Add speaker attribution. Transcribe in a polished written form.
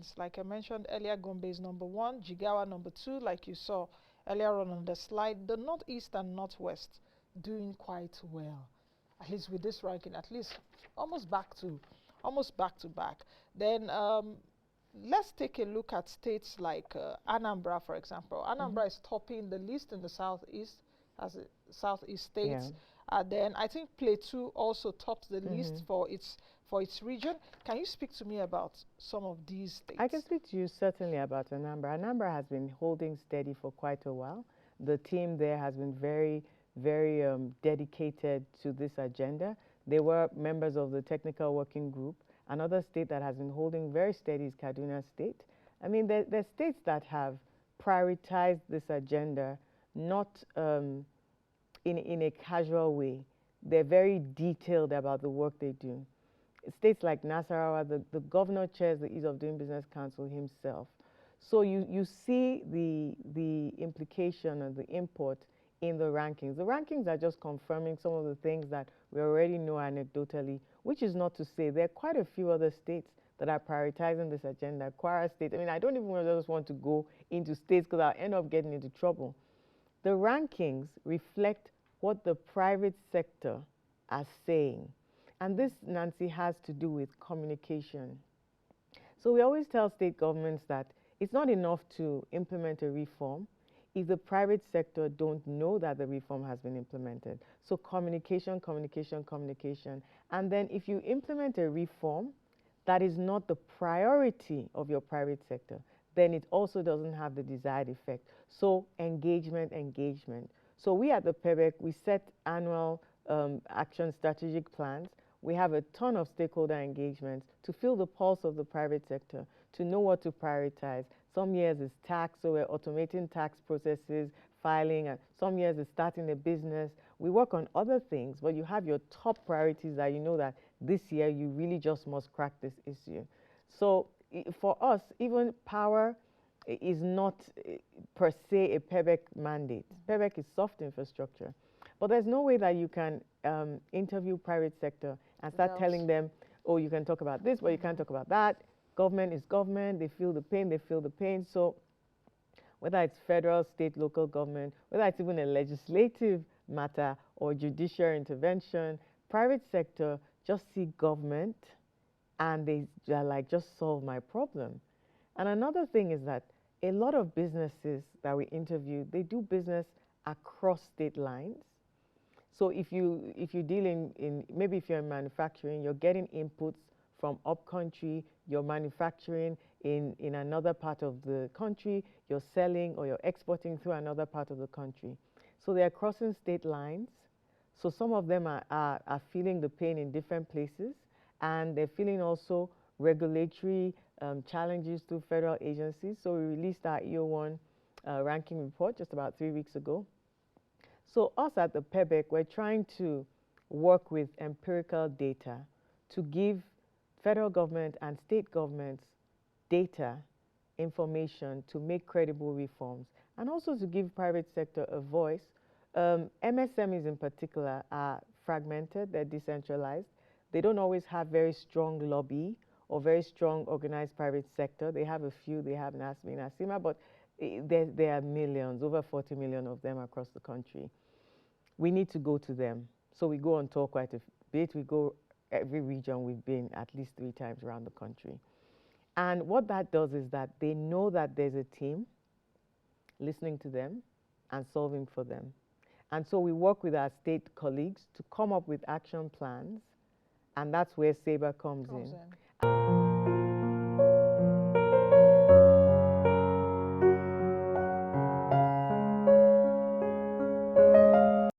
Speaker 1: It's like I mentioned earlier, Gombe is number one, Jigawa number two, like you saw earlier on the slide. The Northeast and Northwest doing quite well, at least with this ranking, at least almost back to back. Then let's take a look at states like Anambra, for example.
Speaker 2: Mm-hmm.
Speaker 1: Anambra is topping the list in the southeast as a southeast
Speaker 2: Yeah.
Speaker 1: states. Then I think Plateau also tops the
Speaker 2: Mm-hmm.
Speaker 1: list for its region. Can you speak to me about some of these
Speaker 2: I can
Speaker 1: states?
Speaker 2: speak to you certainly about Anambra. Anambra has been holding steady for quite a while. The team there has been very, very dedicated to this agenda. They were members of the technical working group. Another state that has been holding very steady is Kaduna State. I mean, there's states that have prioritized this agenda, not in a casual way. They're very detailed about the work they do. States like Nasarawa, the governor chairs the Ease of Doing Business Council himself. So you see the implication and the import in the rankings. The rankings are just confirming some of the things that we already know anecdotally, which is not to say there are quite a few other states that are prioritizing this agenda. Kwara State, I mean, I don't even just want to go into states because I'll end up getting into trouble. The rankings reflect what the private sector are saying. And this, Nancy, has to do with communication. So we always tell state governments that it's not enough to implement a reform if the private sector don't know that the reform has been implemented. So communication, communication, communication. And then if you implement a reform that is not the priority of your private sector, then it also doesn't have the desired effect. So engagement, engagement. So we at the PEBEC, we set annual action strategic plans. We have a ton of stakeholder engagements to feel the pulse of the private sector, to know what to prioritize. Some years it's tax, so we're automating tax processes, filing, and some years it's starting a business. We work on other things, but you have your top priorities that you know that this year you really just must crack this issue. So for us, even power is not per se a PEBEC mandate. PEBEC is soft infrastructure. But there's no way that you can interview private sector and start telling them, oh, you can talk about this, but you can't talk about that. Government is government. They feel the pain. They feel the pain. So whether it's federal, state, local government, whether it's even a legislative matter or judicial intervention, private sector just see government and they're like, just solve my problem. And another thing is that a lot of businesses that we interview, they do business across state lines. So if you deal in maybe if you're in manufacturing, you're getting inputs from upcountry, you're manufacturing in another part of the country, you're selling or you're exporting through another part of the country. So they're crossing state lines. So some of them are feeling the pain in different places, and they're feeling also regulatory challenges through federal agencies. So we released our EO1 ranking report just about 3 weeks ago. So us at the PEBEC, we're trying to work with empirical data to give federal government and state governments data, information to make credible reforms, and also to give private sector a voice. MSMEs in particular are fragmented, they're decentralized. They don't always have very strong lobby or very strong organized private sector. They have a few, they have NASME, NASIMA, but there are millions, over 40 million of them across the country. We need to go to them. So we go on tour quite a bit. We go every region we've been at least 3 times around the country. And what that does is that they know that there's a team listening to them and solving for them. And so we work with our state colleagues to come up with action plans, and that's where SABER comes in.